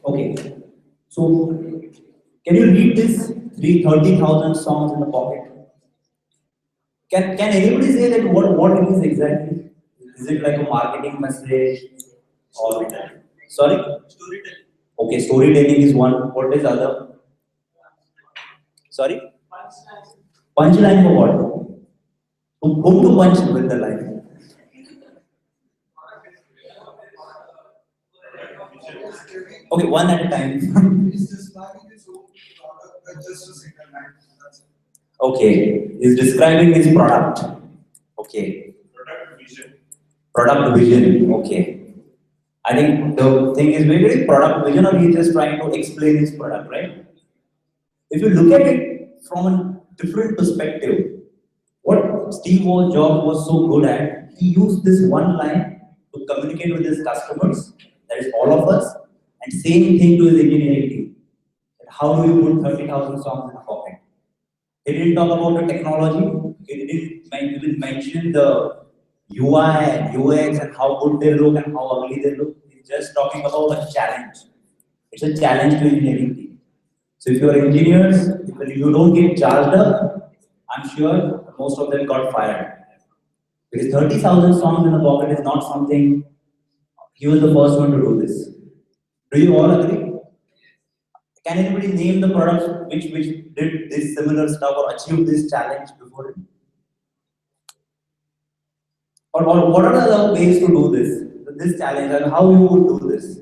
Okay, so can you read this 30,000 songs in the pocket? Can anybody say that what it is exactly? Is it like a marketing message or sorry? Storytelling. Okay, storytelling is one. What is other? Sorry? Punchline for what? Whom to punch with the line? Okay, one at a time. He's describing his own product with just a single line. That's it. Okay, he's describing his product. Okay. Product vision. Product vision. Okay. I think the thing is maybe product vision or he's just trying to explain his product, right? If you look at it from a different perspective, what Steve Jobs was so good at, he used this one line to communicate with his customers, that is all of us, and same thing to his engineering team. How do you put 30,000 songs in a pocket? He didn't talk about the technology, he didn't even mention the UI and UX and how good they look and how ugly they look. He's just talking about a challenge. It's a challenge to engineering team. So if you are engineers, if you don't get charged up, I'm sure most of them got fired. Because 30,000 songs in the pocket is not something, he was the first one to do this. Do you all agree? Can anybody name the products which did this similar stuff or achieved this challenge before it? Or what are the other ways to do this challenge and how you would do this?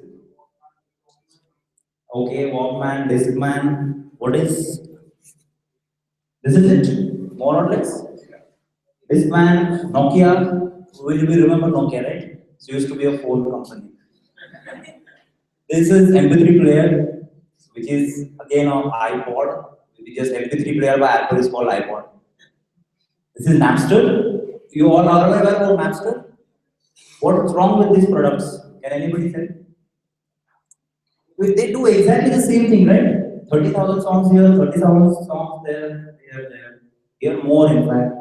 Okay, Walkman, Discman, what is, this is it? More or less? Discman, Nokia, will you remember Nokia, right? It used to be a phone company. This is MP3 player, which is again on iPod, which is MP3 player by Apple is called iPod. This is Napster. You all are aware about Napster? What's wrong with these products? Can anybody say? They do exactly the same thing, right? 30,000 songs here, 30,000 songs there, there. Here more in fact.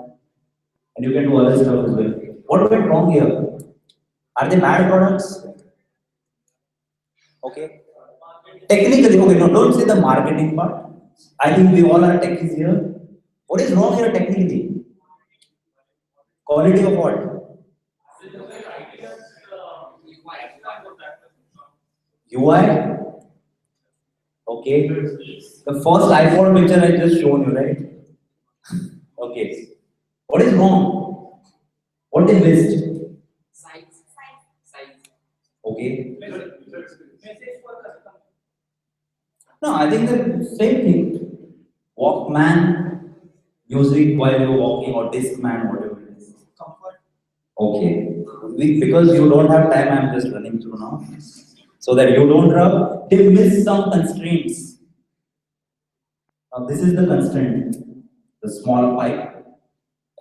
And you can do other stuff as well. What went wrong here? Are they bad products? Okay. Technically, okay, no, don't say the marketing part. I think we all are techies here. What is wrong here technically? Quality of what? UI? Okay. The first iPhone picture I just shown you, right? Okay. What is wrong? What they missed? Okay. No, I think the same thing. Walkman, music while you're walking, or Discman, whatever it is. Comfort. Okay. Because you don't have time, I'm just running through now. So that you don't rub, they miss some constraints. Now, this is the constraint, the small pipe.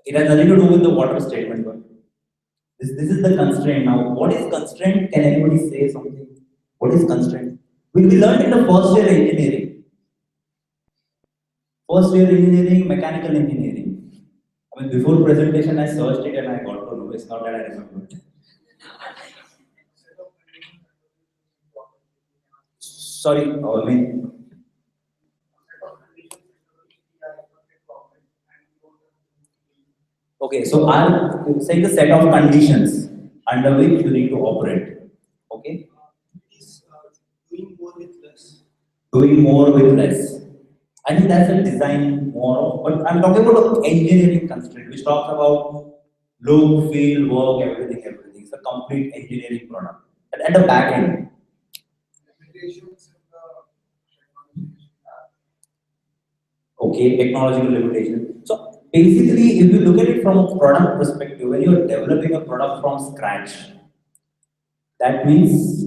It has nothing to do with the water statement, but this is the constraint. Now, what is constraint? Can anybody say something? What is constraint? We learned in the first year engineering. First year engineering, mechanical engineering. I mean, before presentation, I searched it and I got to know. It's not that I remember it. Sorry, I mean, okay, so I'm saying the set of conditions under which you need to operate. Okay? He's doing more with less. Doing more with less. I think that's a design more of, but I'm talking about the engineering constraint, which talks about look, feel, work, everything. It's a complete engineering product. At the back end, Limitations in the okay, technological limitation. So basically, if you look at it from a product perspective, when you're developing a product from scratch, that means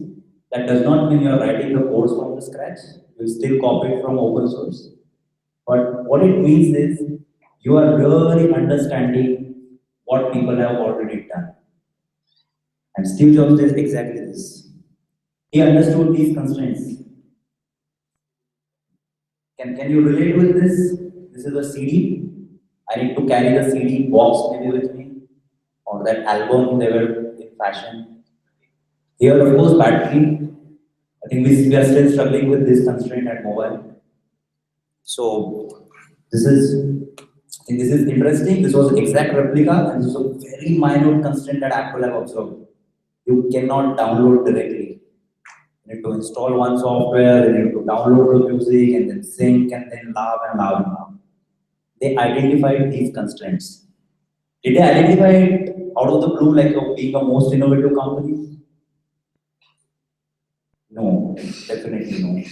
that does not mean you're writing the codes from the scratch. You still copy it from open source. But what it means is you are really understanding what people have already done. And Steve Jobs did exactly this. He understood these constraints. Can you relate with this? This is a CD. I need to carry the CD box maybe with me, or that album they were in fashion. Here, of course, battery. think we are still struggling with this constraint at mobile. So this is, I think this is interesting. This was an exact replica, and this is a very minor constraint that Apple have observed. You cannot download directly. You need to install one software, you need to download the music, and then sync, and then laugh and laugh and laugh. They identified these constraints. Did they identify it out of the blue, like being a most innovative company? No, definitely no.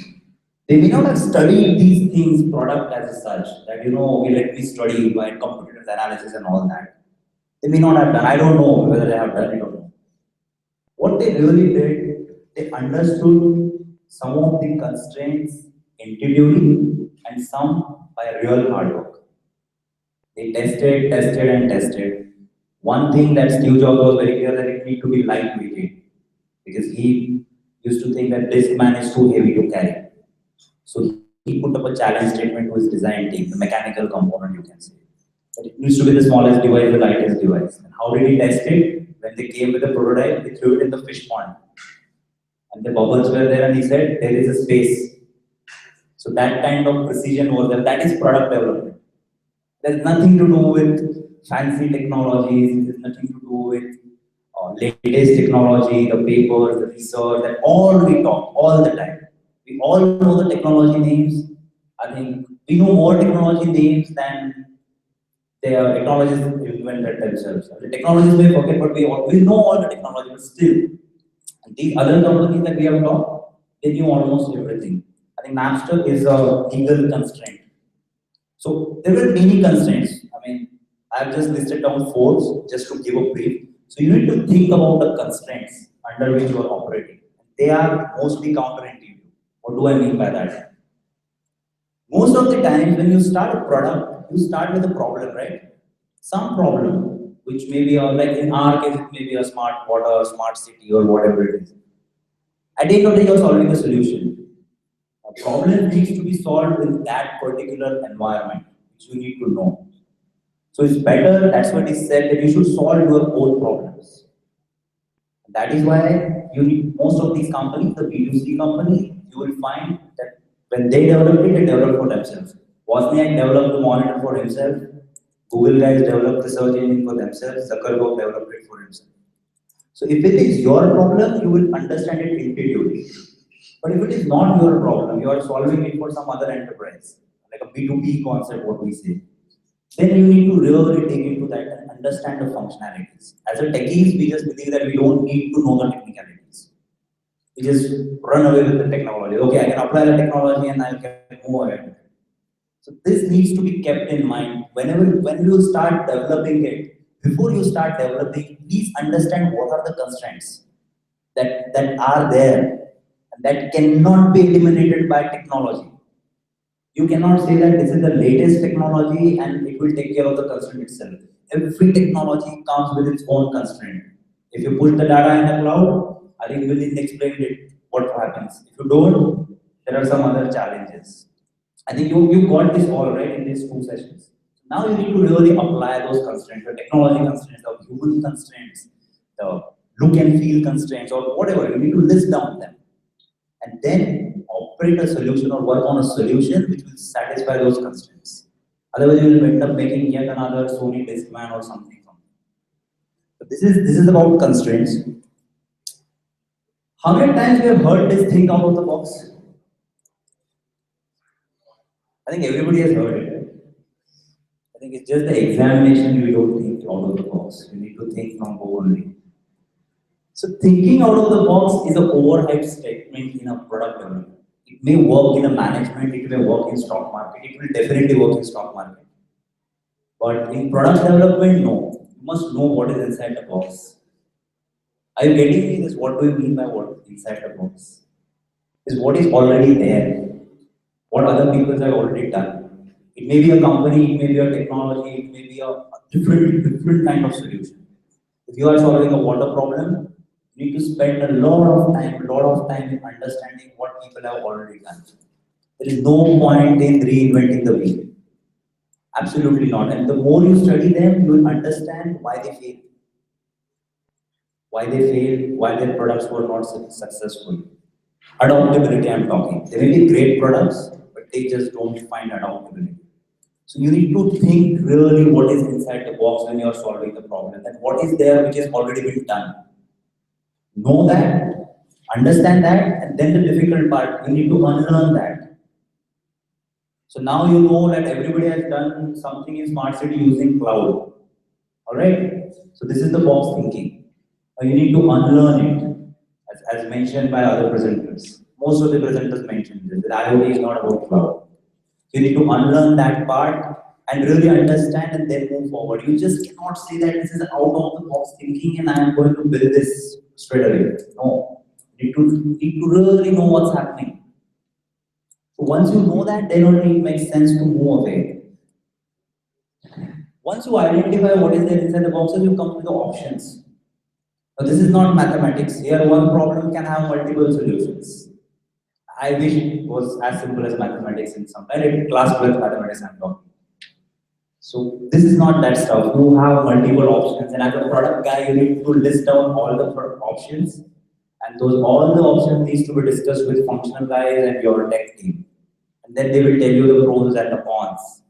They may not have studied these things, product as such, that okay, let me study by computer analysis and all that. They may not have done. I don't know whether they have done it or not. What they really did, they understood some of the constraints intuitively and some by real hard work. They tested, tested, and tested. One thing that Steve Jobs was very clear that it need to be lightweighted because he used to think that this man is too heavy to carry. So he put up a challenge statement to his design team, the mechanical component, you can say. That it needs to be the smallest device, the lightest device. And how did he test it? When they came with the prototype, they threw it in the fish pond. And the bubbles were there, and he said, there is a space. So that kind of precision was there. That is product development. There's nothing to do with fancy technologies, there's nothing to do with latest technology, the papers, the research, that all we talk all the time. We all know the technology names. I think we know more technology names than the technologists invented themselves. The technologists may forget, but we know all the technology, but still, these other companies that we have talked, they knew almost everything. I think Napster is a legal constraint. So there were many constraints. I mean, I've just listed down four just to give a brief. So you need to think about the constraints under which you are operating. They are mostly counterintuitive. What do I mean by that? Most of the time when you start a product, you start with a problem, right? Some problem, which may be like in our case, it may be a smart water, smart city, or whatever it is. At the end of the day, you're solving a solution. A problem needs to be solved in that particular environment, which you need to know. So it's better, that's what is said, that you should solve your own problems. That is why you need most of these companies, the B2C company, you will find that when they develop it, they develop for themselves. Wozniak developed the monitor for himself, Google guys developed the search engine for themselves, Zuckerberg developed it for himself. So if it is your problem, you will understand it intuitively. But if it is not your problem, you are solving it for some other enterprise, like a B2B concept, what we say, then you need to really dig into that and understand the functionalities. As a techies, we just believe that we don't need to know the technicalities. We just run away with the technology. Okay, I can apply the technology and I can move ahead. So this needs to be kept in mind. When you start developing it, before you start developing, please understand what are the constraints that are there and that cannot be eliminated by technology. You cannot say that this is the latest technology and it will take care of the constraint itself. Every technology comes with its own constraint. If you put the data in the cloud, I think we will explain it what happens. If you don't, there are some other challenges. I think you got this all right in these two sessions. Now you need to really apply those constraints, the technology constraints, the human constraints, the look and feel constraints, or whatever. You need to list down them. And then operate a solution or work on a solution which will satisfy those constraints. Otherwise, you will end up making yet another Sony Discman or something. So this is about constraints. How many times you have heard this thing out of the box? I think everybody has heard it. Right? I think it's just the examination we don't think out of the box. We need to think from both only. So thinking out of the box is an overhead statement in a product development. It may work in a management, it may work in stock market, it will definitely work in stock market. But in product development, no. You must know what is inside the box. Are you getting me this? What do you mean by what inside the box? Is what is already there. What other people have already done. It may be a company, it may be a technology, it may be a different kind of solution. If you are solving a water problem, you need to spend a lot of time in understanding what people have already done. There is no point in reinventing the wheel. Absolutely not. And the more you study them, you will understand why they fail. Why they failed, why their products were not successful. Adaptability I'm talking. They may be great products, but they just don't find adaptability. So you need to think really what is inside the box when you're solving the problem, and what is there which has already been done. Know that, understand that, and then the difficult part, you need to unlearn that. So now you know that everybody has done something in smart city using cloud. Alright? So this is the box thinking. Now you need to unlearn it, as mentioned by other presenters. Most of the presenters mentioned this, that IoT is not about cloud. You need to unlearn that part and really understand and then move forward. You just cannot say that this is out of the box thinking and I am going to build this straight away. No. You need to really know what's happening. So once you know that, then only it makes sense to move away. Once you identify what is there inside the boxes, you come to the options. Now this is not mathematics. Here one problem can have multiple solutions. I wish it was as simple as mathematics in some kind. Class 12 mathematics I'm talking. So this is not that stuff. You have multiple options, and as a product guy, you need to list down all the options, and those all the options needs to be discussed with functional guys and your tech team, and then they will tell you the pros and the cons.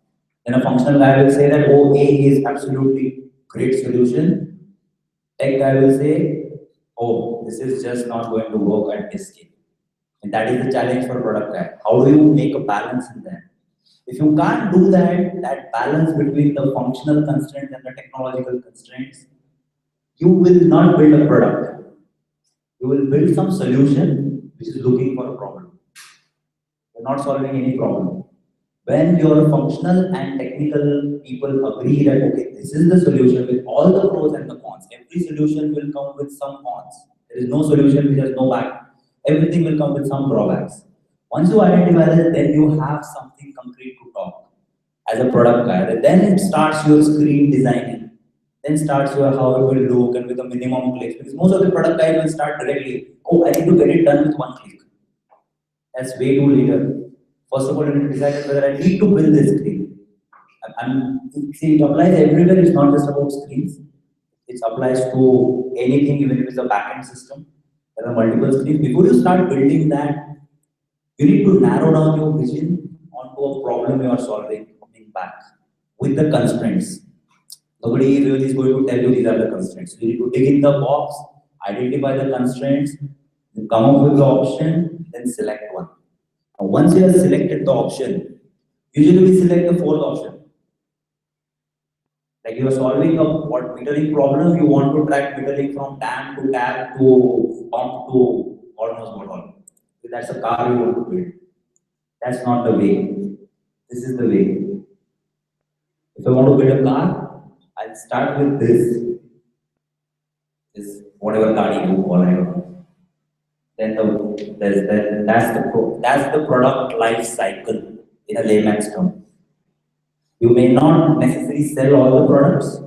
Then a functional guy will say that oh, A is absolutely great solution. Tech guy will say, oh, this is just not going to work at this scale. And that is the challenge for product guy. How do you make a balance in that? If you can't do that, that balance between the functional constraints and the technological constraints, you will not build a product. You will build some solution which is looking for a problem. You're not solving any problem. When your functional and technical people agree that okay, this is the solution with all the pros and the cons. Every solution will come with some cons. There is no solution which has no back. Everything will come with some drawbacks. Once you identify that, then you have something concrete to talk as a product guy. Then it starts your screen designing. Then starts your how it will look and with a minimum clicks. Because most of the product guys will start directly. Oh, I need to get it done with one click. That's way too later. First of all, you need to decide whether I need to build this screen. See, it applies everywhere. It's not just about screens. It applies to anything, even if it's a backend system. There are multiple screens. Before you start building that, you need to narrow down your vision onto a problem you are solving coming back with the constraints. Nobody really is going to tell you these are the constraints. You need to dig in the box, identify the constraints, then come up with the option, then select one. Now, once you have selected the option, usually we select the fourth option. Like you are solving a what metering problem, you want to track metering from dam to tap to pump to almost what all. If that's a car you want to build. That's not the way. This is the way. If I want to build a car, I'll start with this whatever car you call, I don't know. That's the product life cycle in a layman's term. You may not necessarily sell all the products.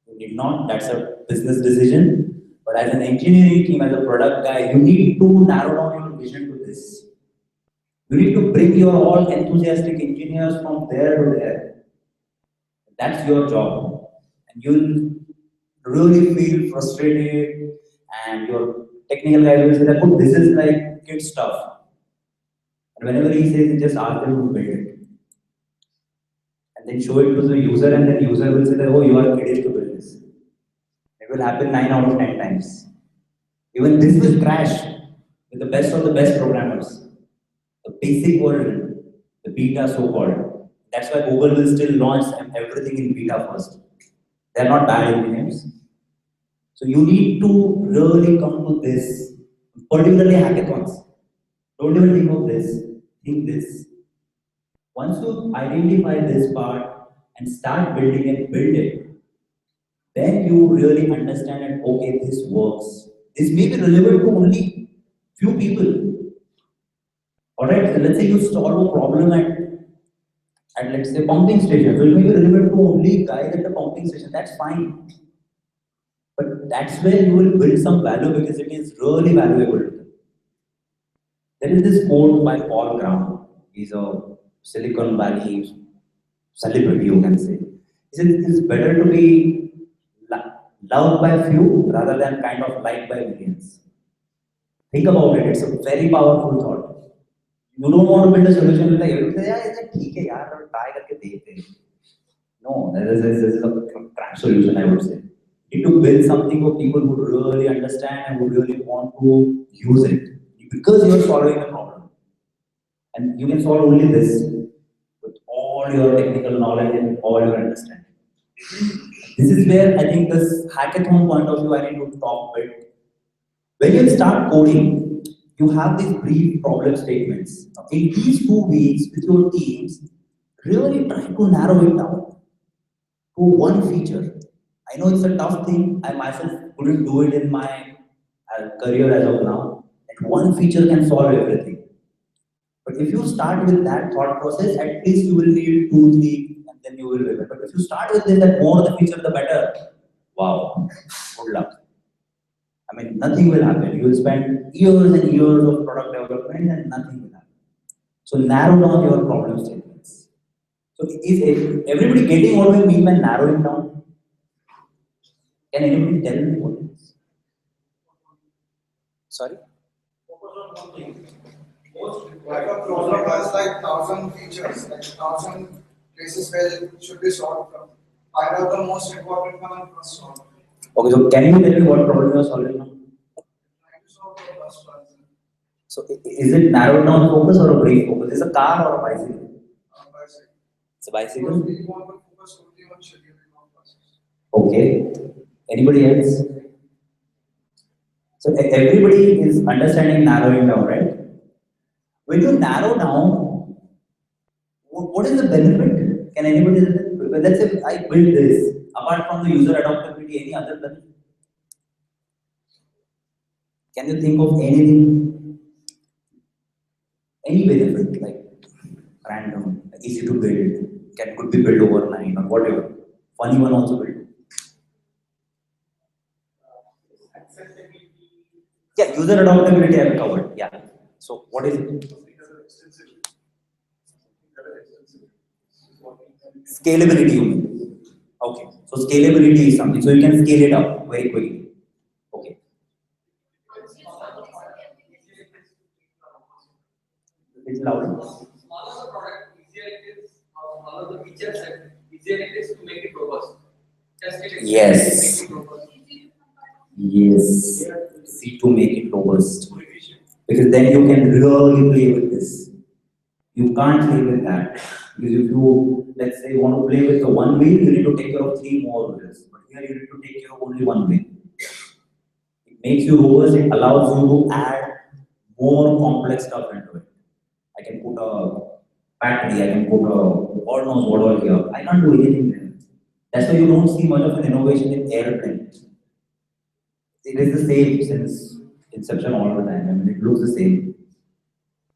You need not. That's a business decision. But as an engineering team, as a product guy, you need to narrow down your vision to this. You need to bring your all enthusiastic engineers from there to there. That's your job. And you'll really feel frustrated and your technical guy will say that, oh, this is like kid stuff. And whenever he says it, just ask them to build it. And then show it to the user and then the user will say that, oh, you are kiddish to build this. It will happen 9 out of 10 times. Even this will crash with the best of the best programmers. The basic version, the beta so-called. That's why Google will still launch everything in beta first. They're not bad engineers. So you need to really come to this, particularly hackathons. Don't even think of this, think this. Once you identify this part and start building it, build it, then you really understand that, okay, this works. This may be relevant to only few people. Alright, so let's say you solve a problem at let's say pumping station. So it may be relevant to only guys at the pumping station, that's fine. But that's where you will build some value because it is really valuable to them. There is this quote by Paul Graham. He's a Silicon Valley celebrity, you can say. He said it is better to be loved by few rather than kind of liked by millions. Think about it. It's a very powerful thought. You don't want to build a solution like you say, yeah, it's ठीक है यार, try करके देखते हैं. No, this is a crack solution, I would say. You need to build something for people who really understand and who really want to use it. Because you're solving a problem. And you can solve only this with all your technical knowledge and all your understanding. This is where I think this hackathon point of view I need to talk a bit. When you start coding, you have these brief problem statements. In these 2 weeks with your teams, really try to narrow it down to one feature. I know it's a tough thing. I myself couldn't do it in my career as of now. That one feature can solve everything. But if you start with that thought process, at least you will need 2, 3, and then you will remember. But if you start with this, that more the feature, the better. Wow, good luck. I mean, nothing will happen. You will spend years and years of product development and nothing will happen. So narrow down your problem statements. So is everybody getting what we mean by narrowing down? Can anybody tell me what it is? Sorry? Like a problem has like 1,000 features, like 1,000 places where it should be solved from. Find out the most important one and first solve. Okay, so can you tell me what problem you are solving now? Trying to solve the first one. So is it narrowed down focus or a brief focus? Is it a car or a bicycle? Bicycle. It's a bicycle? We want to focus only on scheduling of process. Okay. Anybody else? So everybody is understanding narrowing down, right? When you narrow down, what is the benefit? Can anybody tell me? Well, let's say I build this, apart from the user adaptability, any other benefit? Can you think of anything? Any benefit, like random, easy to build, could be built overnight or whatever. Funny one also built. Yeah, user adaptability I have covered. Yeah. So what is it? Scalability, you mean? Okay. So scalability is something. So you can scale it up very quickly. Okay. It's louder. Smaller the product, easier it is, smaller the feature set, easier it is to make it robust. Test it. Yes. Make it robust. Yes. See to make it robust. Because then you can really play with this. You can't play with that. Because if you, let's say, want to play with the one wheel, you need to take care of 3 more wheels. But here you need to take care of only one wheel. It makes you robust, it allows you to add more complex stuff into it. I can put a battery, I can put a God knows what all here. I can't do anything there. That's why you don't see much of an innovation in airplane. It is the same since inception all the time. I mean, it looks the same.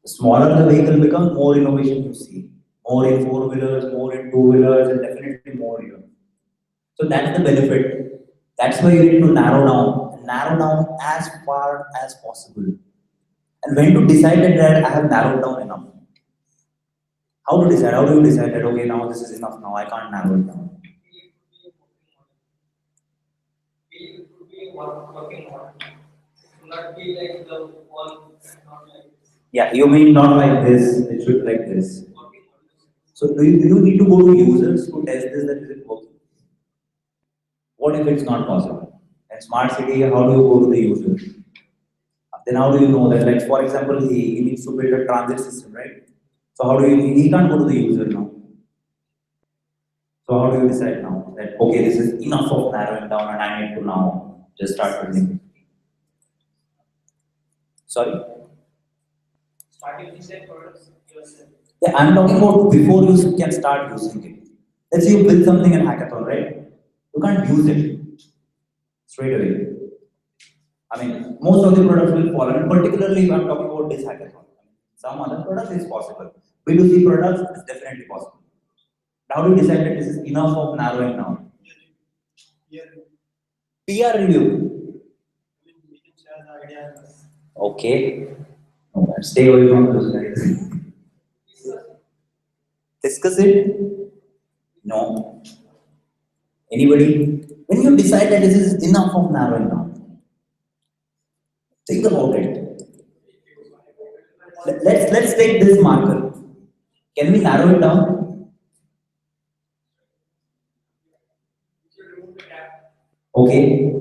The smaller the vehicle becomes, more innovation you see. More in 4-wheelers, more in 2-wheelers, and definitely more here. So that's the benefit. That's why you need to narrow down as far as possible. And when to decide that I have narrowed down enough. How to decide? How do you decide that, okay, now this is enough, now I can't narrow it down? It could be working on. Not be like the one, not like this. Yeah, you mean not like this, it should be like this. So do you need to go to users to test this that is it working? What if it's not possible? In smart city, how do you go to the user? Then how do you know that? Like for example, he needs to build a transit system, right? So how do he can't go to the user now. So how do you decide now that okay, this is enough of narrowing down and I need to now just start building? Sorry? Start using that products yourself. Yeah, I'm talking about before you can start using it. Let's say you build something in hackathon, right? You can't use it straight away. I mean, most of the products will fall, and particularly if I'm talking about this hackathon. Some other products is possible. B2C products is definitely possible. How do you decide that this is enough of narrowing down? PR review. Okay. No, stay away from those guys. Discuss it? No. Anybody? When you decide that this is enough of narrowing down, think about it. Let's take this marker. Can we narrow it down? If you remove the cap. Okay.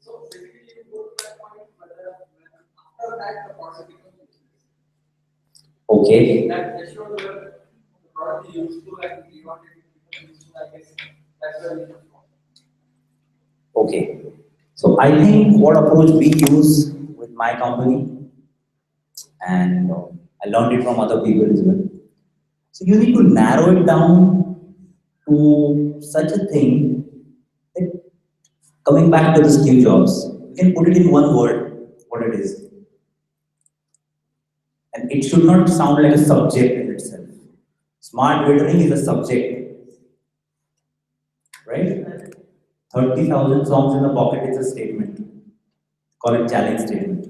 So basically you go to that point whether after that the product becomes Okay. that assures the product is useful and we want it to become useful, I guess that's where we come from. Okay. So I think what approach we use with my company, and I learned it from other people as well. So you need to narrow it down to such a thing that, coming back to the skill jobs, you can put it in one word, what it is. And it should not sound like a subject in itself. Smart metering is a subject, right? 30,000 songs in the pocket is a statement. Call it challenge statement.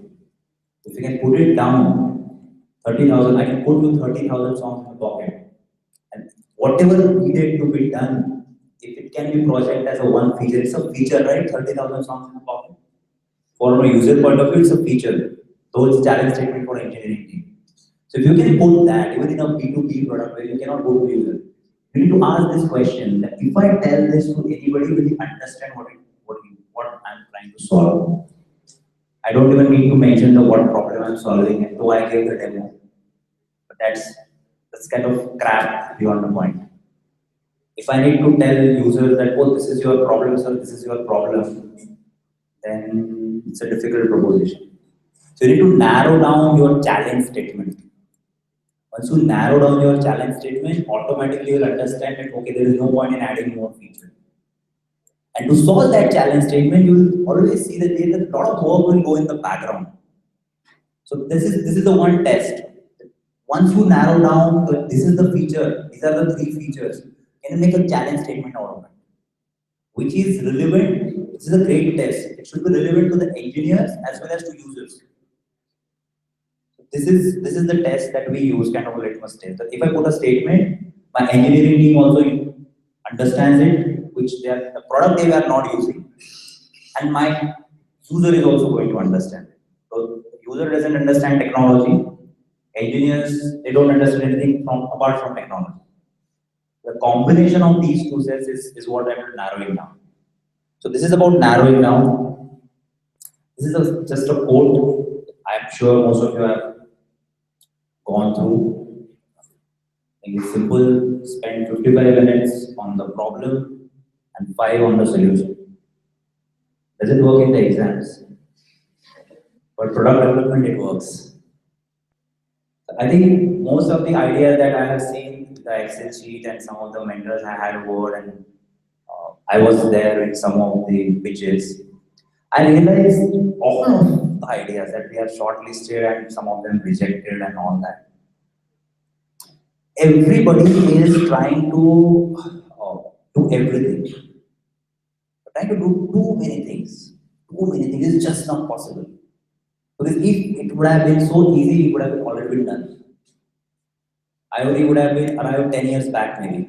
If you can put it down, 30,000, I can put you 30,000 songs in the pocket. And whatever needed to be done, if it can be project as a one feature, it's a feature, right? 30,000 songs in the pocket. For a user point of view, it's a feature. Though it's challenge statement for engineering team. So if you can put that, even in a B2B product where you cannot go to user, you need to ask this question that if I tell this to anybody, will he understand what I'm trying to solve? I don't even need to mention the what problem I'm solving, and though I gave the demo. But that's kind of crap beyond the point. If I need to tell users that, oh, this is your problem, sir, this is your problem, then it's a difficult proposition. So you need to narrow down your challenge statement. Once you narrow down your challenge statement, automatically you'll understand that, okay, there is no point in adding more features. And to solve that challenge statement, you will always see that there is a lot of work will go in the background. So this is the one test. Once you narrow down, this is the feature, these are the three features, can you make a challenge statement out of it? Which is relevant, this is a great test. It should be relevant to the engineers as well as to users. This is the test that we use, kind of a litmus test. That if I put a statement, my engineering team also understands it, which the product they are not using, and my user is also going to understand it. So user doesn't understand technology, engineers they don't understand anything from apart from technology. The combination of these two sets is what I will narrow it down. So this is about narrowing down. This is just a quote. I'm sure most of you have gone through. It's simple, spend 55 minutes on the problem and 5 on the solution. Doesn't work in the exams, but product development it works. I think most of the ideas that I have seen, the Excel sheet and some of the mentors I had over, and I was there in some of the pitches. I realized all of the ideas that we have shortlisted and some of them rejected and all that. Everybody is trying to do everything. Trying to do too many things. Too many things is just not possible. Because if it would have been so easy, it would have already been done. IoT would have been arrived 10 years back maybe.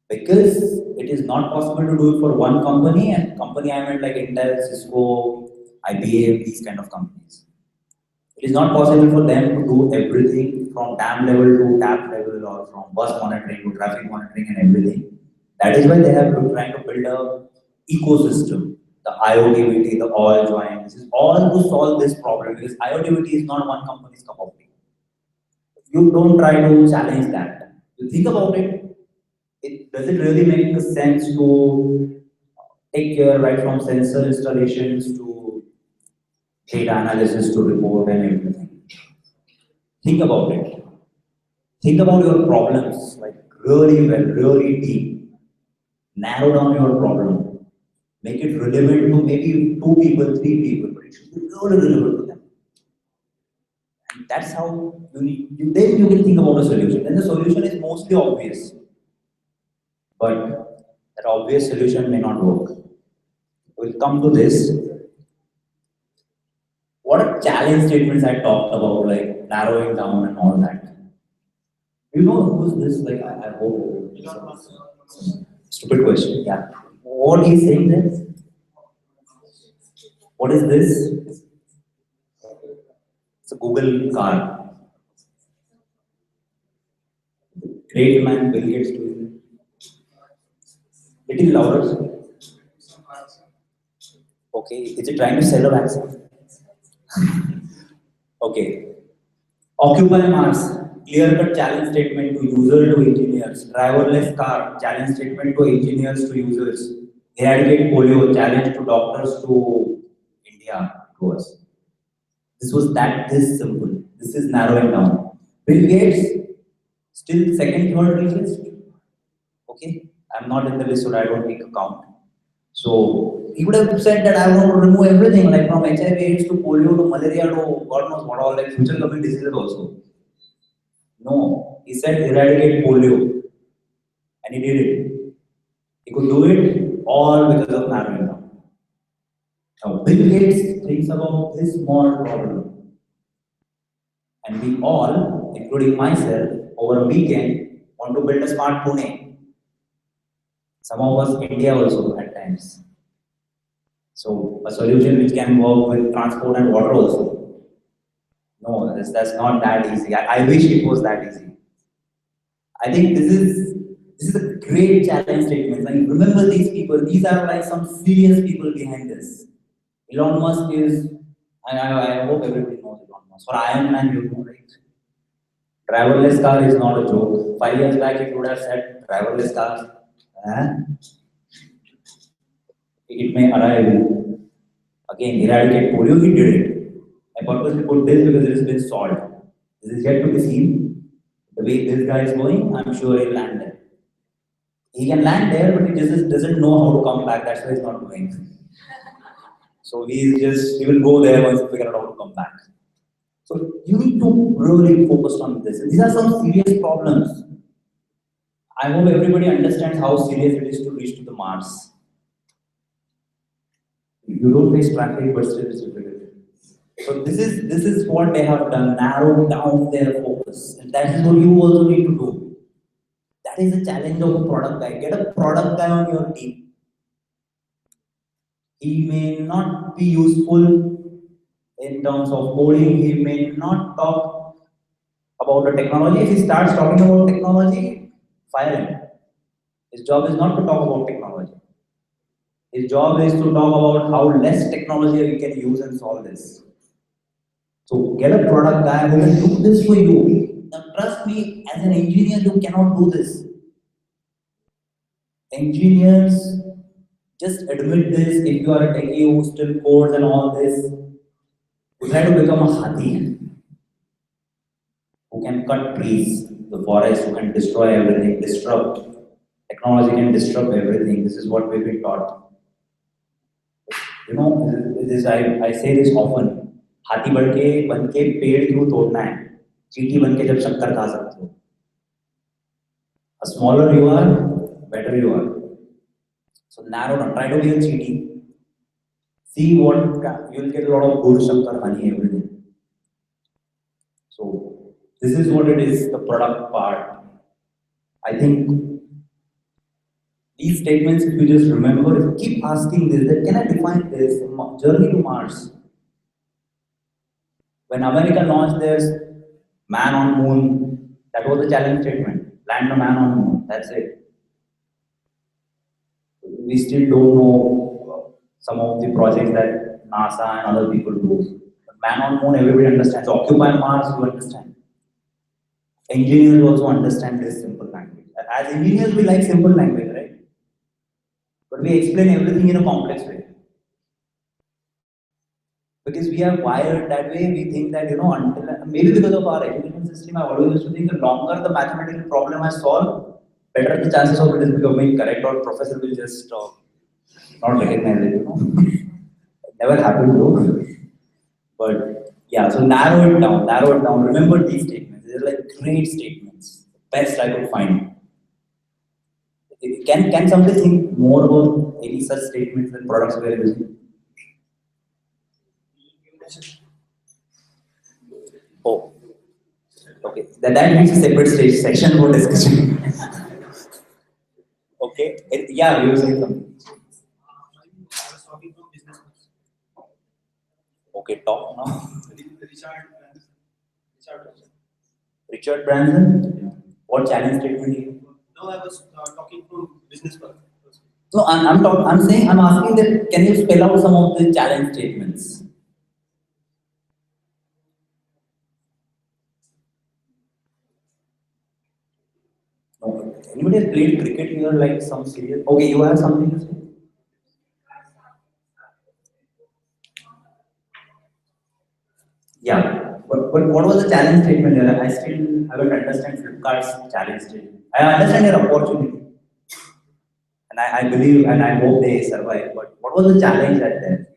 Because it is not possible to do it for one company, and company I meant like Intel, Cisco, IBM, these kind of companies. It is not possible for them to do everything from dam level to tap level or from bus monitoring to traffic monitoring and everything. That is why they have to try to build a ecosystem, the IoTVT, the all join. This is all to solve this problem because IoTVT is not one company's cup of tea. You don't try to challenge that. You think about it. Does it really make sense to take care right from sensor installations to data analysis to report and everything? Think about it. Think about your problems like really well, really deep. Narrow down your problem. Make it relevant to maybe 2 people, 3 people, but it should be really relevant to them. And that's how then you can think about a solution. And the solution is mostly obvious. But that obvious solution may not work. We'll come to this. What are challenge statements I talked about, like narrowing down and all that? Do you know who's this? Like, I hope. Stupid question. Yeah. What he's saying there? What is this? It's a Google car. Great man, Bill Gates doing it. Little louder. Okay, is it trying to sell a vaccine? Okay. Occupy Mars. Clear-cut challenge statement to user to engineers. Driverless car. Challenge statement to engineers to users. Eradicate polio. Challenge to doctors to India to us. This was this simple. This is narrowing down. Bill Gates still second, third richest. Okay, I'm not in the list, so I don't take account. So he would have said that I want to remove everything, like from HIV/AIDS to polio to malaria to God knows what all, like future coming diseases also. No, he said eradicate polio, and he did it. He could do it all because of narrowing down. Now, Bill Gates thinks about this small problem, and we all, including myself, over a weekend, want to build a smart Pune. Some of us, India also at times. So a solution which can work with transport and water also. No, that's not that easy. I wish it was that easy. I think this is a great challenge statement. Like remember these people, these are like some serious people behind this. Elon Musk is, I hope everybody knows Elon Musk. For Iron Man, you know, right? Driverless car is not a joke. 5 years back, if you would have said driverless car, it may arrive. Again, eradicate polio, he did it. I purposely put this because it has been solved. This is yet to be seen. The way this guy is going, I'm sure he'll land there. He can land there, but he just doesn't know how to come back. That's why he's not going. So he will go there once he figure out how to come back. So you need to really focus on this. These are some serious problems. I hope everybody understands how serious it is to reach to the Mars. You don't face traffic, but still it's difficult. So this is what they have done, narrowed down their focus. And that is what you also need to do. That is the challenge of a product guy. Get a product guy on your team. He may not be useful in terms of coding, he may not talk about the technology. If he starts talking about technology, fire him. His job is not to talk about technology. His job is to talk about how less technology we can use and solve this. So get a product guy who will do this for you. Now trust me, as an engineer, you cannot do this. Engineers, just admit this. If you are a techie who still codes and all this, you try to become a hathi who can cut trees, the forest, who can destroy everything, disrupt. Technology can disrupt everything. This is what we've been taught. You know, I say this often. हाथी बन के पेड़ क्यों तोड़ना है? चींटी बन के जब शक्कर खा सकते हो. A smaller you are, better you are. So narrow down. Try to be a cheaty. See what you'll get a lot of good shankar honey every day. So this is what it is, the product part. I think these statements, if you just remember, if you keep asking this, then can I define this? Journey to Mars. When America launched their man on moon, that was the challenge statement. Land a man on moon. That's it. We still don't know some of the projects that NASA and other people do. But man on moon, everybody understands. Occupy Mars, you understand. Engineers also understand this simple language. As engineers, we like simple language, right? But we explain everything in a complex way. Because we are wired that way, we think that, until maybe because of our education system, I always used to think the longer the mathematical problem I solve, better the chances of it is becoming correct, or professor will just not recognize it, It never happened though. But yeah, so narrow it down. Remember these statements. They're like great statements. Best I could find. Can somebody think more about any such statements that products we are using? Oh, okay. That needs a separate section for discussion. Okay. Yeah, you were saying something. Okay, talk now. Richard Branson? What challenge statement he? No, I was talking from business perspective. No, I'm saying, I'm asking that, can you spell out some of the challenge statements? No. Anybody has played cricket here, like some serious? Okay, you have something to say? Yeah, but what was the challenge statement there? I still haven't understand Flipkart's challenge statement. I understand your opportunity, and I believe and I hope they survive. But what was the challenge that there?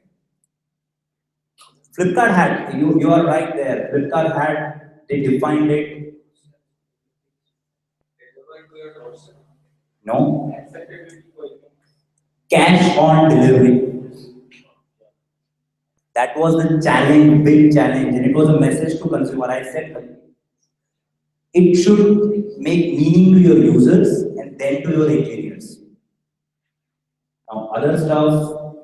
Flipkart had, you are right there. Flipkart had, they defined it. No, cash on delivery. That was the challenge, big challenge, and it was a message to consumer. I said it should make meaning to your users and then to your engineers. Now, other stuff,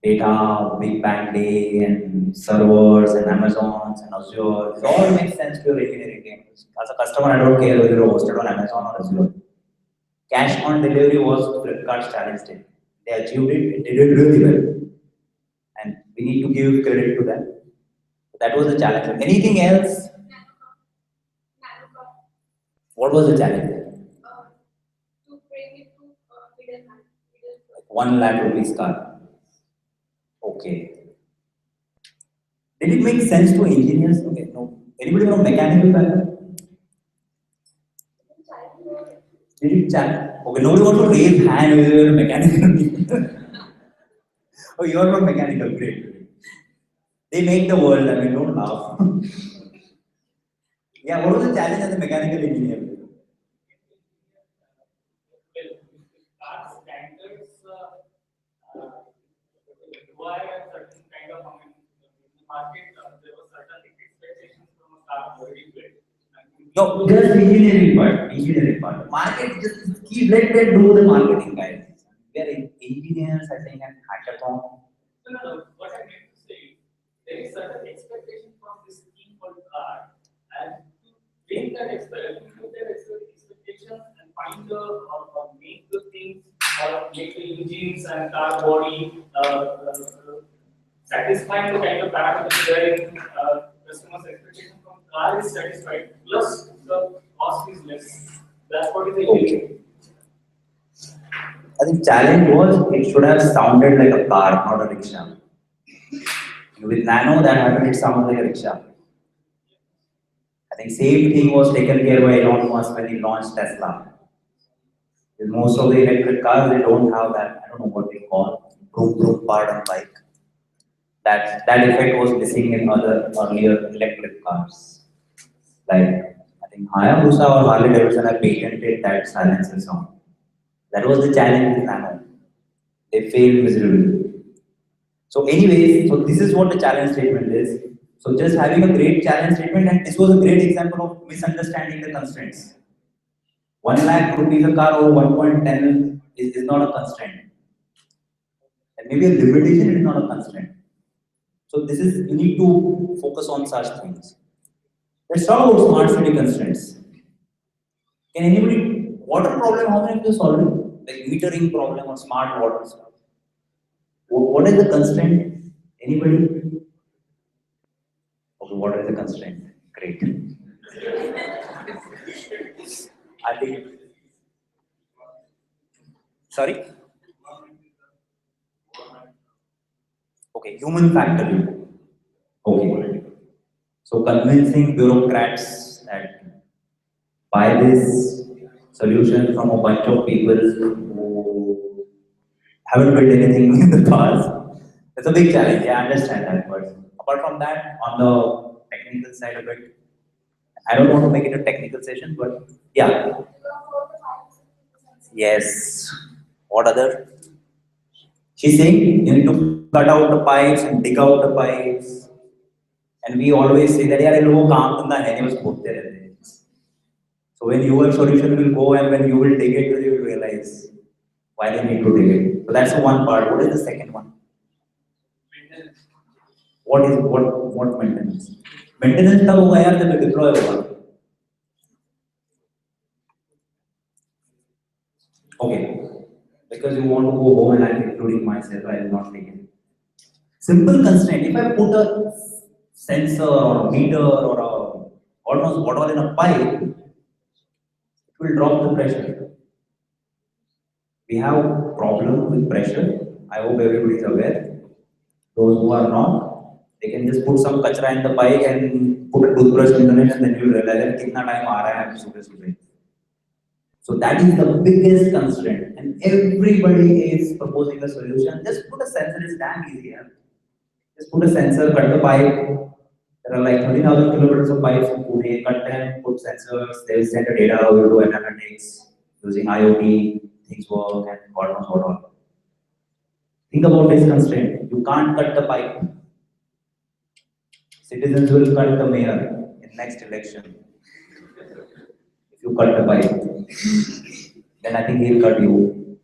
data, Big Bang Day, and servers, and Amazons, and Azure, it all makes sense to your engineering team. As a customer, I don't care whether you're hosted on Amazon or Azure. Cash on delivery was Flipkart's challenge statement. They achieved it, they did really well. And we need to give credit to them. That was the challenge. Anything else? What was the challenge? To bring it to middleman. 1 lakh rupees car. Okay. Did it make sense to engineers? Okay, no. Anybody from mechanical background? Did it challenge? Okay, nobody wants to raise hand whether you're mechanical. Oh, you're from mechanical, great. They make the world, I mean, don't laugh. Yeah, what was the challenge as a mechanical engineer? Our standards require a certain kind of in the market. There were certain expectations from a car already built. No, just engineering part. Engineering part. Market, just keep let them do the marketing guys. We are engineers, I think, and hackathon. No. What I meant to say, there is certain expectation from this scheme called car, and to bring that expectation and find the or make the things or make the engines and car body satisfying the kind of parameters wherein customers' expectation from car is satisfied, plus the cost is less. That's what is the Okay. I think challenge was it should have sounded like a car, not a rickshaw. With Nano, that happened, it sounded like a rickshaw. I think same thing was taken care by Elon Musk when he launched Tesla. With most of the electric cars, they don't have that, I don't know what they call, vroom part on bike. That effect was missing in other earlier electric cars. Like, I think Hayabusa or Harley Davidson have patented that silencer sound. That was the challenge with Nano. They failed miserably. So anyways, so this is what the challenge statement is. So just having a great challenge statement, and this was a great example of misunderstanding the constraints. 1 lakh rupees a car over 1.10 is not a constraint. And maybe a limitation is not a constraint. So this is, you need to focus on such things. Let's talk about smart city constraints. Can anybody, water problem, how many of you solve it? Like metering problem or smart water stuff. What is the constraint? Anybody? Okay, what is the constraint? Great. I think. Sorry? Okay, human factor. Okay. So convincing bureaucrats that buy this solution from a bunch of people who haven't built anything in the past. It's a big challenge, yeah, I understand that. But apart from that, on the technical side of it, I don't want to make it a technical session, but yeah. Yes. What other? She's saying you need to cut out the pipes and dig out the pipes. And we always say that यार ये लोगों को काम धंधा है नहीं बस खोदते रहते हैं. So when your solution will go and when you will dig it, you will realize why they need to dig it. So that's the one part. What is the second one? What maintenance? Maintenance तब होगा यार जब deploy होगा. Okay, because you want to go home and I'm including myself, I will not take it. Simple constraint. If I put a sensor or a meter or a God knows what all in a pipe, it will drop the pressure. We have problem with pressure. I hope everybody is aware. Those who are not, they can just put some kachra in the pipe and put a toothbrush in it, and then you will realize that kitna time aa raha hai सुबह सुबह. So that is the biggest constraint, and everybody is proposing a solution. Just put a sensor, it's damn easy. Yeah? Just put a sensor, cut the pipe. There are like 30,000 kilometers of pipes in Pune. Cut them, put sensors. They will send the data over to analytics using IoT. Things work, and God knows what all. Think about this constraint. You can't cut the pipe. Citizens will cut the mayor in next election. If you cut the pipe, then I think he'll cut you.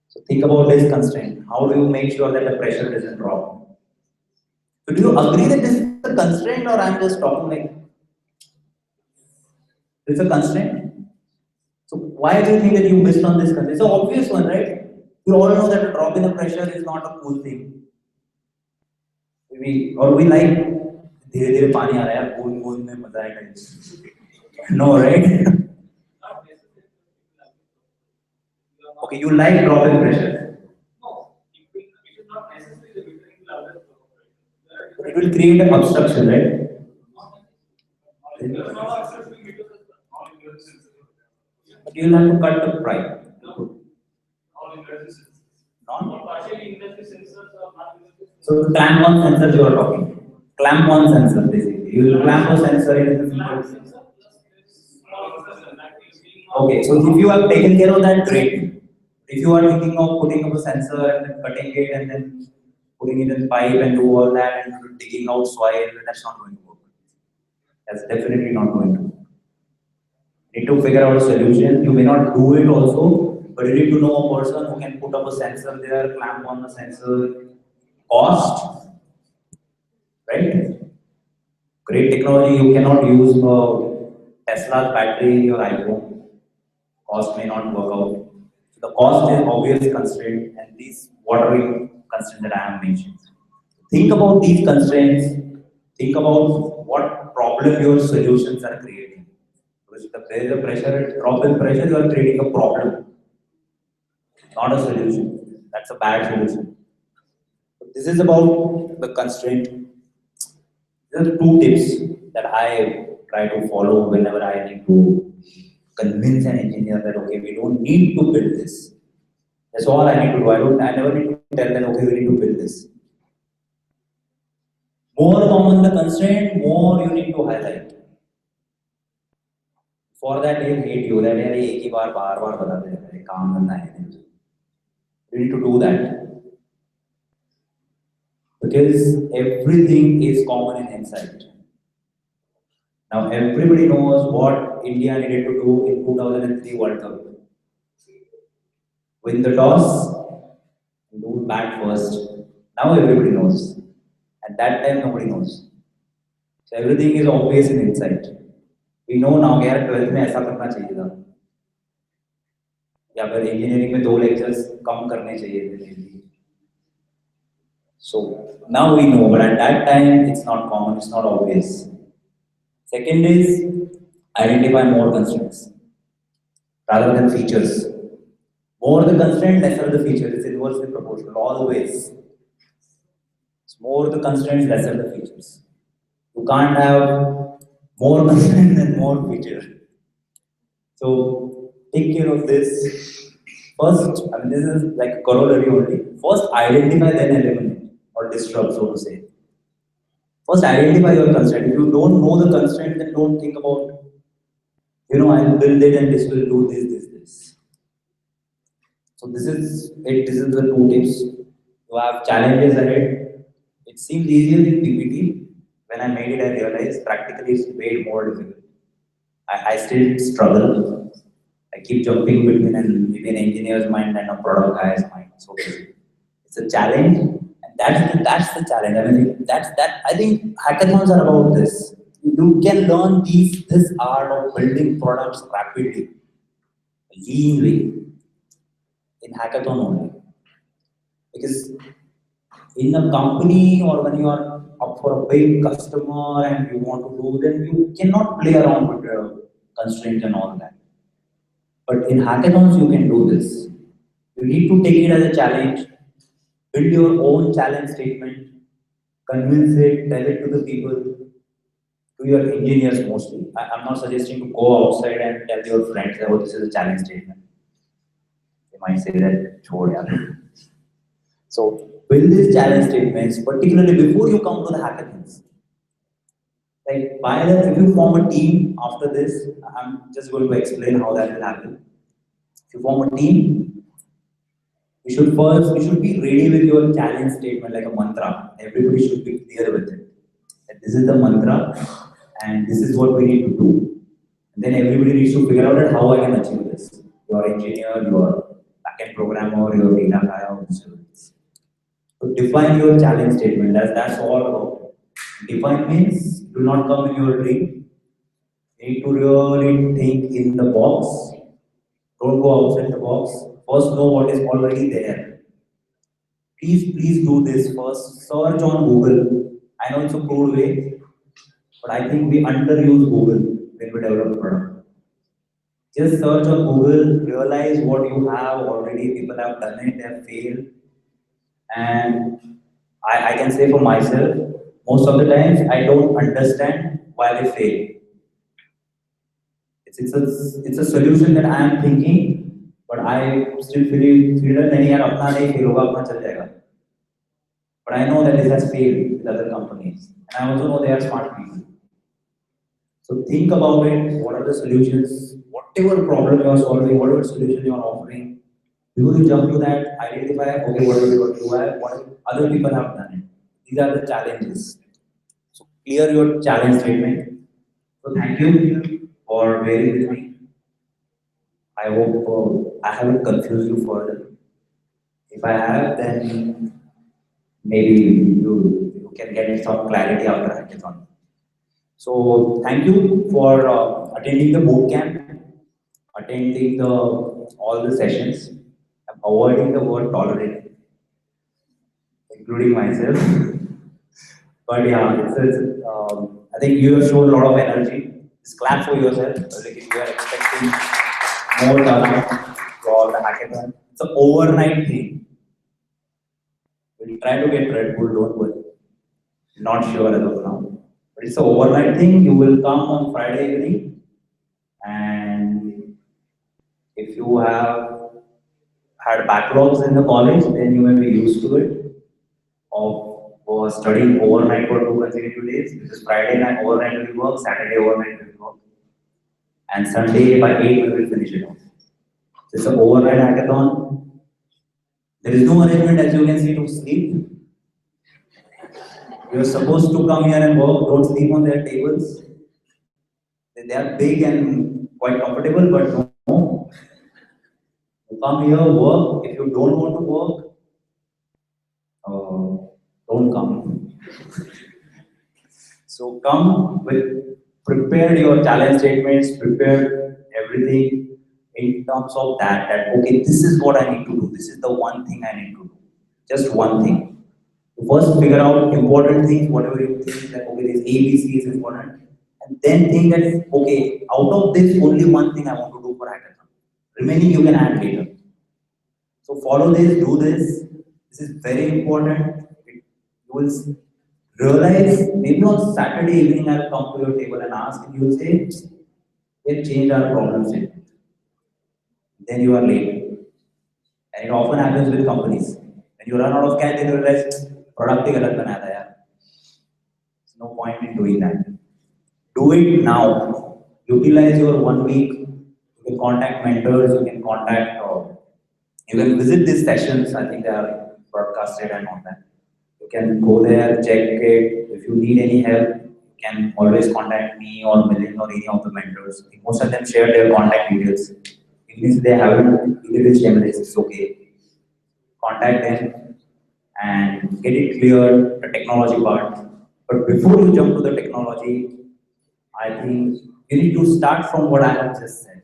So think about this constraint. How do you make sure that the pressure doesn't drop? So do you agree that this is a constraint, or I'm just talking like it's a constraint? So why do you think that you missed on this constraint? It's an obvious one, right? We all know that a drop in the pressure is not a cool thing. We like धीरे धीरे पानी आ रहा है यार बूंद बूंद में मजा आएगा. No, right? Okay, you like drop in pressure. It is not necessary that it will be louder. It will create an obstruction, right? But you will have to cut the pipe. Not? Partially industry sensors or not industry sensors. So clamp on sensors you are talking. Clamp on sensor basically. You will clamp a sensor in the Clamp sensor plus this small sensor that is being Okay, so if you have taken care of that, great. If you are thinking of putting up a sensor and then cutting it and then putting it in pipe and do all that and digging out soil, that's not going to work. That's definitely not going to work. You need to figure out a solution. You may not do it also, but you need to know a person who can put up a sensor there, clamp on the sensor. Cost, right? Great technology. You cannot use Tesla's battery in your iPhone. Cost may not work out. So the cost is obvious constraint, and these watering constraints that I have mentioned. Think about these constraints. Think about what problem your solutions are creating. Because if there is a pressure, drop in pressure, you are creating a problem, not a solution. That's a bad solution. This is about the constraint. There are two tips that I try to follow whenever I need to convince an engineer that okay, we don't need to build this. That's all I need to do. I never need to tell them okay, we need to build this. More common the constraint, more you need to highlight. For that they hate you. That यार एक ही बार बार बताते रहते हैं काम करना है. You need to do that. Because everything is common in insight. Now everybody knows what India needed to do in 2003 World Cup. Win the toss, do bat first. Now everybody knows. At that time nobody knows. So everything is obvious in insight. We know now कि यार 12th में ऐसा करना चाहिए था. या फिर engineering में 2 lectures कम करने चाहिए थे. So now we know, but at that time it's not common, it's not obvious. Second is identify more constraints rather than features. More the constraint, lesser the feature. It's inversely proportional always. More the constraints, lesser the features. You can't have more constraints than more feature. So take care of this. First, I mean this is like a corollary only. First identify, then eliminate or disrupt, so to say. First identify your constraint. If you don't know the constraint, then don't think about, I'll build it and this will do this. So this is it. This is the 2 tips. You have challenges ahead. It seems easier in PPT. When I made it, I realized practically it's way more difficult. I still struggle. I keep jumping between an engineer's mind and a product guy's mind. So it's a challenge, and That's the challenge. I mean, that. I think hackathons are about this. You can learn this art of building products rapidly, lean way in hackathon only. Because in a company or when you are up for a big customer and you want to do, then you cannot play around with constraints and all that. But in hackathons, you can do this. You need to take it as a challenge, build your own challenge statement, convince it, tell it to the people, to your engineers mostly. I'm not suggesting to go outside and tell your friends that, oh, this is a challenge statement. They might say that, "Chhod yaar." So build these challenge statements, particularly before you come to the hackathons. Like, by the if you form a team after this, I'm just going to explain how that will happen. If you form a team, you should be ready with your challenge statement like a mantra. Everybody should be clear with it. That this is the mantra, and this is what we need to do. And then everybody needs to figure out that how I can achieve this. Your engineer, your backend programmer, your data guy, or whoever it is. So define your challenge statement. That's all about it. Define means do not come in your dream. You need to really think in the box. Don't go outside the box. First know what is already there. Please do this first. Search on Google. I know it's a crude way, but I think we underuse Google when we develop a product. Just search on Google, realize what you have already. People have done it, they have failed. And I can say for myself, most of the times I don't understand why they fail. It's a solution that I am thinking, but I still feel that नहीं यार अपना नहीं fail होगा अपना चल जाएगा. But I know that this has failed with other companies, and I also know they are smart people. So think about it. What are the solutions? Whatever problem you are solving, whatever solution you are offering, before you jump to that, identify okay what you have, what other people have done it. These are the challenges. So clear your challenge statement. So thank you for bearing with me. I hope I haven't confused you further. If I have, then maybe you can get some clarity after hackathon. So thank you for attending the boot camp, attending all the sessions. I'm avoiding the word tolerate, including myself. But yeah, I think you have shown a lot of energy. Just clap for yourself. Like if you are expecting more turnout for the hackathon, it's an overnight thing. We'll try to get Red Bull, don't worry. Not sure as of now. But it's an overnight thing. You will come on Friday evening, and if you have had backlogs in the college, then you may be used to it. Of studying overnight for 2 consecutive days, which is Friday night overnight will work, Saturday overnight will work, and Sunday by 8 we will finish it off. So it's an overnight hackathon. There is no arrangement, as you can see, to sleep. You're supposed to come here and work, don't sleep on their tables. They are big and quite comfortable, but no. You come here, work. If you don't want to work, don't come. So come with prepare your challenge statements, prepare everything in terms of that okay, this is what I need to do. This is the one thing I need to do. Just one thing. First figure out important things, whatever you think that okay, this ABC is important. And then think that okay, out of this only one thing I want to do for hackathon. Remaining you can add later. So follow this, do this. This is very important. You will realize maybe on Saturday evening I'll come to your table and ask, and you'll say, "Let's change our problem statement." Then you are late. And it often happens with companies. When you run out of cash, then you realize product ही गलत बनाया था यार. There's no point in doing that. Do it now. Utilize your 1 week. You can contact mentors. You can contact. You can visit these sessions. I think they are broadcasted and all that. You can go there, check it. If you need any help, you can always contact me or Milind or any of the mentors. Most of them share their contact details. Even if they haven't, even if it's okay. Contact them and get it clear, the technology part. But before you jump to the technology, I think you need to start from what I have just said.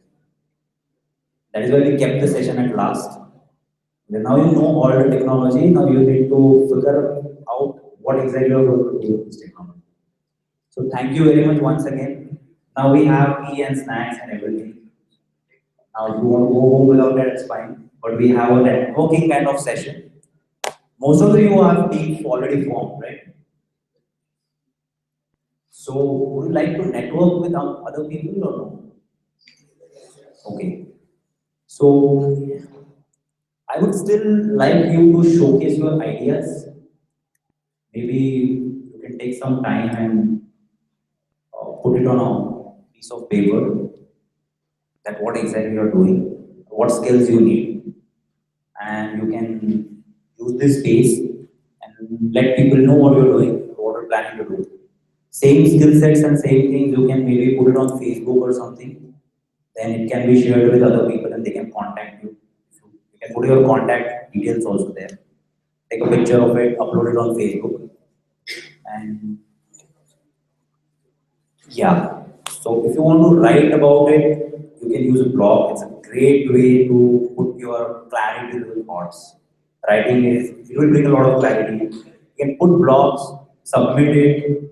That is why we kept the session at last. Now you know all the technology, now you need to figure out what exactly you are going to do with this technology. So thank you very much once again. Now we have tea and snacks and everything. Now if you want to go home without that, it's fine. But we have a networking kind of session. Most of you have teams already formed, right? So would you like to network with other people or no? Okay. So I would still like you to showcase your ideas. Maybe you can take some time and put it on a piece of paper that what exactly you're doing, what skills you need, and you can use this space and let people know what you're doing, what you're planning to do. Same skill sets and same things, you can maybe put it on Facebook or something, then it can be shared with other people and they can contact you. You can put your contact details also there. Take a picture of it, upload it on Facebook, and yeah. So if you want to write about it, you can use a blog. It's a great way to put your clarity to the thoughts. Writing is, it will bring a lot of clarity. You can put blogs, submit it.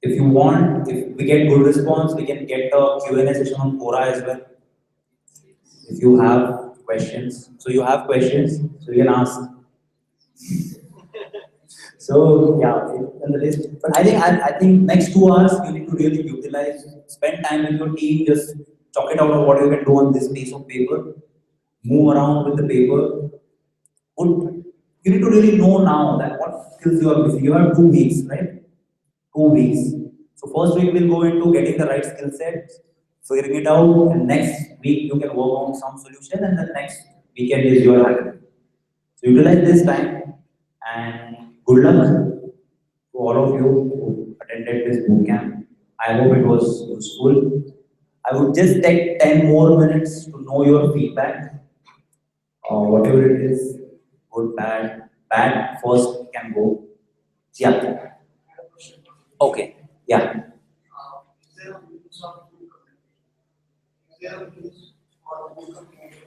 If you want, if we get good response, we can get a Q&A session on Quora as well. If you have questions, so you have questions, so you can ask. So yeah, in the list. But I think next 2 hours you need to really utilize, spend time with your team, just chalk it out on what you can do on this piece of paper, move around with the paper. You need to really know now that what skills you are missing. You have 2 weeks, right? 2 weeks. So first week we'll go into getting the right skill set, figuring it out, and next week you can work on some solution, and the next weekend is your hackathon. So utilize this time and good luck to all of you who attended this boot camp. I hope it was useful. I would just take 10 more minutes to know your feedback, whatever it is, good, bad. Bad first can go. Yeah. Okay. Yeah. Is there a use of Google community? Is there a use for Google community?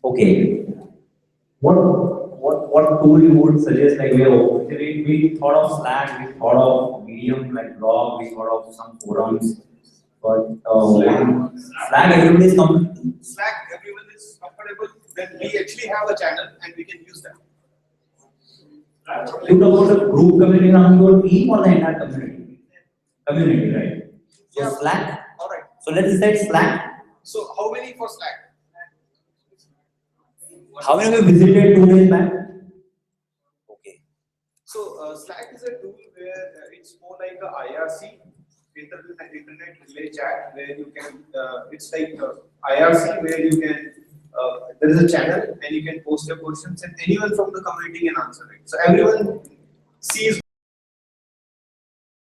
Okay. What tool you would suggest? Like we thought of Slack, we thought of Medium like blog, we thought of some forums, but Slack everybody is comfortable. Slack, everyone is comfortable. Then we actually have a channel and we can use that. You talk about the group community around your team or the entire community? Community, right? So Yeah. Slack. All right. So let's decide Slack. So how many for Slack? How many of you visited 2 days back? Okay. So Slack is a tool where it's more like a IRC, internet relay chat, where you can. It's like IRC where you can. There is a channel and you can post your questions and anyone from the community can answer it. So everyone sees